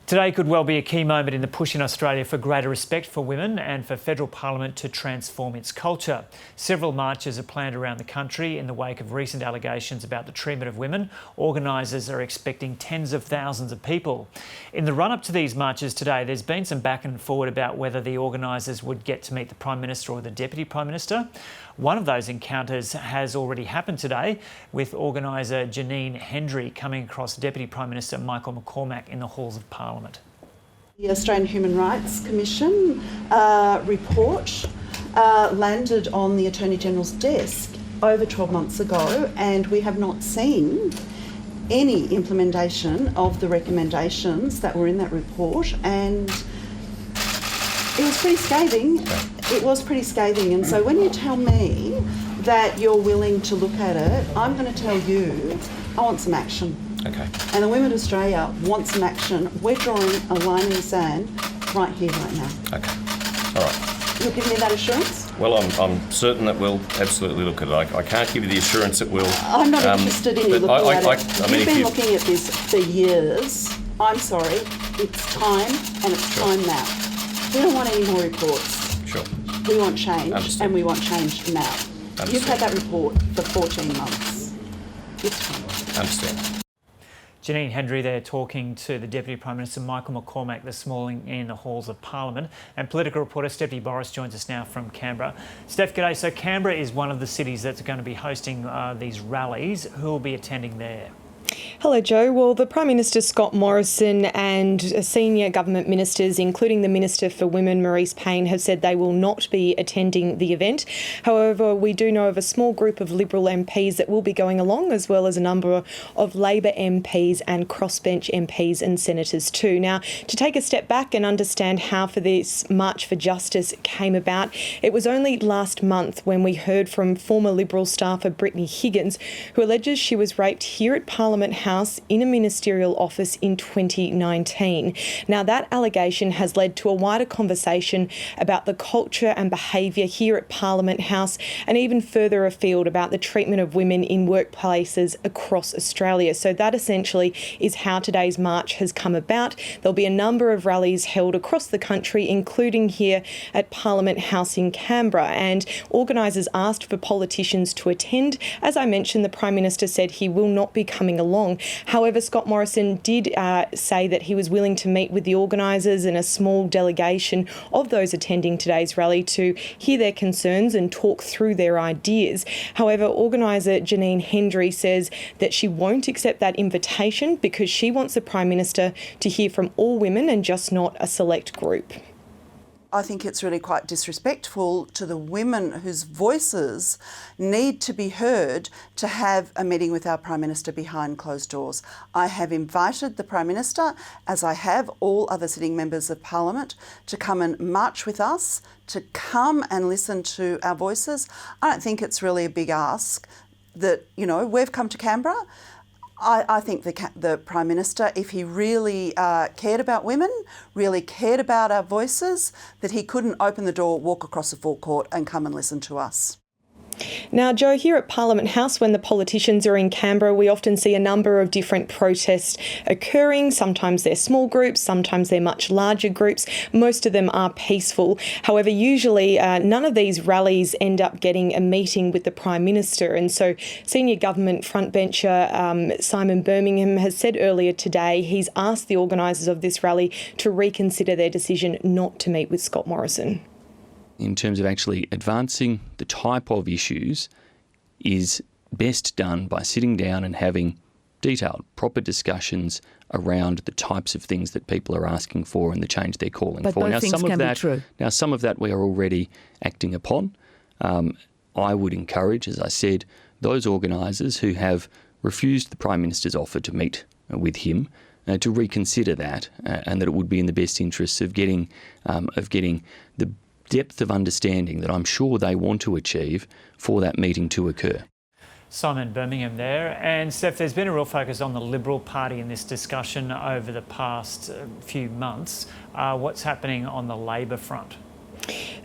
Today could well be a key moment in the push in Australia for greater respect for women and for federal parliament to transform its culture. Several marches are planned around the country in the wake of recent allegations about the treatment of women. Organisers are expecting tens of thousands of people. In the run-up to these marches today, there's been some back and forward about whether the organisers would get to meet the Prime Minister or the Deputy Prime Minister. One of those encounters has already happened today, with organiser Janine Hendry coming across Deputy Prime Minister Michael McCormack in the halls of Parliament. The Australian Human Rights Commission report landed on the Attorney General's desk over 12 months ago, and we have not seen any implementation of the recommendations that were in that report, and it was pretty scathing. It was pretty scathing, and so when you tell me that you're willing to look at it, I'm going to tell you I want some action. Okay. And the women of Australia want some action. We're drawing a line in the sand right here, right now. Okay. All right. You'll give me that assurance? Well, I'm certain that we'll absolutely look at it. I can't give you the assurance that we'll... I'm not interested in you looking at it. You've been looking at this for years. I'm sorry. It's time, and it's time now. We don't want any more reports. Sure. We want change, Understood. and we want change now. Understood. You've had that report for 14 months. It's time. Understand. Janine Hendry there talking to the Deputy Prime Minister Michael McCormack this morning in the halls of Parliament. And political reporter Stephanie Boris joins us now from Canberra. Steph, g'day. So Canberra is one of the cities that's going to be hosting these rallies. Who will be attending there? Hello, Joe. Well, the Prime Minister Scott Morrison and senior government ministers, including the Minister for Women, Marise Payne, have said they will not be attending the event. However, we do know of a small group of Liberal MPs that will be going along, as well as a number of Labor MPs and crossbench MPs and senators too. Now, to take a step back and understand how this March for Justice came about, it was only last month when we heard from former Liberal staffer Brittany Higgins, who alleges she was raped here at Parliament House in a ministerial office in 2019. Now, that allegation has led to a wider conversation about the culture and behaviour here at Parliament House, and even further afield about the treatment of women in workplaces across Australia. So that essentially is how today's march has come about. There'll be a number of rallies held across the country, including here at Parliament House in Canberra, and organisers asked for politicians to attend. As I mentioned, the Prime Minister said he will not be coming along. However, Scott Morrison did say that he was willing to meet with the organisers and a small delegation of those attending today's rally to hear their concerns and talk through their ideas. However, organiser Janine Hendry says that she won't accept that invitation because she wants the Prime Minister to hear from all women and just not a select group. I think it's really quite disrespectful to the women whose voices need to be heard to have a meeting with our Prime Minister behind closed doors. I have invited the Prime Minister, as I have all other sitting members of Parliament, to come and march with us, to come and listen to our voices. I don't think it's really a big ask that, we've come to Canberra. I think the Prime Minister, if he really cared about women, really cared about our voices, that he couldn't open the door, walk across the forecourt and come and listen to us. Now, Joe, here at Parliament House, when the politicians are in Canberra, we often see a number of different protests occurring. Sometimes they're small groups, sometimes they're much larger groups. Most of them are peaceful. However, usually none of these rallies end up getting a meeting with the Prime Minister. And so senior government frontbencher Simon Birmingham has said earlier today he's asked the organisers of this rally to reconsider their decision not to meet with Scott Morrison. In terms of actually advancing the type of issues is best done by sitting down and having detailed, proper discussions around the types of things that people are asking for and the change they're calling for. Both things can be true. Now, some of that we are already acting upon. I would encourage, as I said, those organisers who have refused the Prime Minister's offer to meet with him to reconsider that, and that it would be in the best interests of getting the depth of understanding that I'm sure they want to achieve for that meeting to occur. Simon Birmingham there. And Steph, there's been a real focus on the Liberal Party in this discussion over the past few months. What's happening on the Labor front?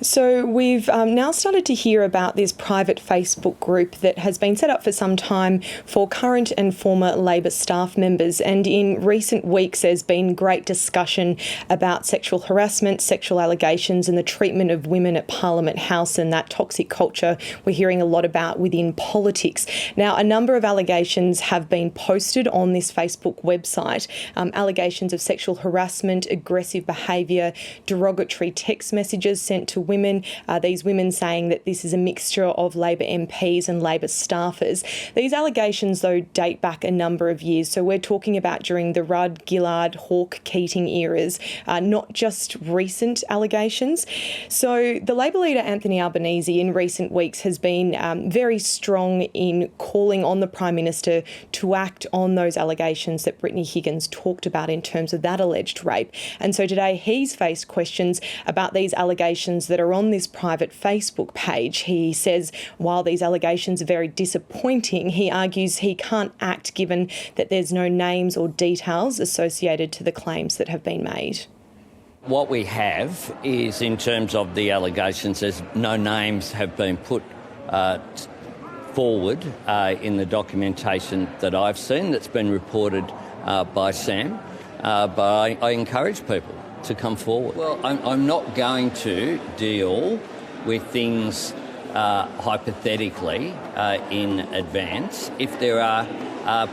So we've now started to hear about this private Facebook group that has been set up for some time for current and former Labor staff members. And in recent weeks, there's been great discussion about sexual harassment, sexual allegations and the treatment of women at Parliament House and that toxic culture we're hearing a lot about within politics. Now, a number of allegations have been posted on this Facebook website. Allegations of sexual harassment, aggressive behaviour, derogatory text messages sent to women, these women saying that this is a mixture of Labor MPs and Labor staffers. These allegations, though, date back a number of years. So we're talking about during the Rudd, Gillard, Hawke, Keating eras, not just recent allegations. So the Labor leader, Anthony Albanese, in recent weeks has been very strong in calling on the Prime Minister to act on those allegations that Brittany Higgins talked about in terms of that alleged rape. And so today he's faced questions about these allegations that are on this private Facebook page. He says while these allegations are very disappointing, he argues he can't act given that there's no names or details associated to the claims that have been made. What we have is, in terms of the allegations, there's no names have been put forward in the documentation that I've seen that's been reported by Sam, but I encourage people to come forward. Well, I'm not going to deal with things hypothetically in advance. If there are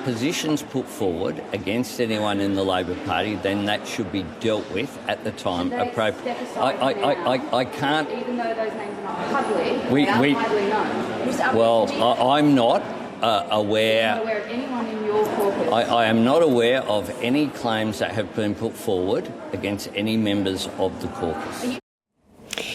positions put forward against anyone in the Labor Party, then that should be dealt with at the time appropriate. I can't. Even though those names are not public, they are widely known. Well, I'm not aware. You're not aware of anyone in your caucus. I am not aware of any claims that have been put forward against any members of the caucus.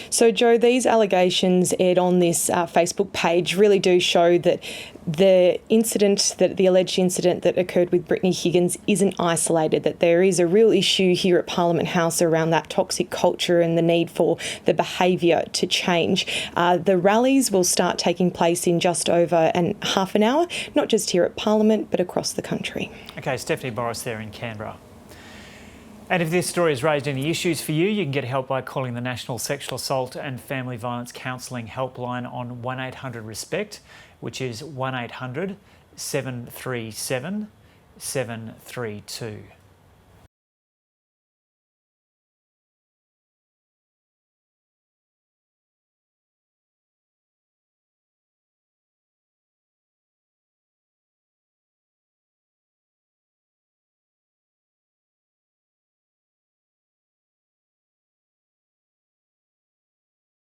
So, Joe, these allegations aired on this Facebook page really do show that the alleged incident that occurred with Brittany Higgins isn't isolated, that there is a real issue here at Parliament House around that toxic culture and the need for the behaviour to change. The rallies will start taking place in just over half an hour, not just here at Parliament, but across the country. Okay, Stephanie Boris there in Canberra. And if this story has raised any issues for you, you can get help by calling the National Sexual Assault and Family Violence Counselling Helpline on 1800 RESPECT, which is 1800 737 732.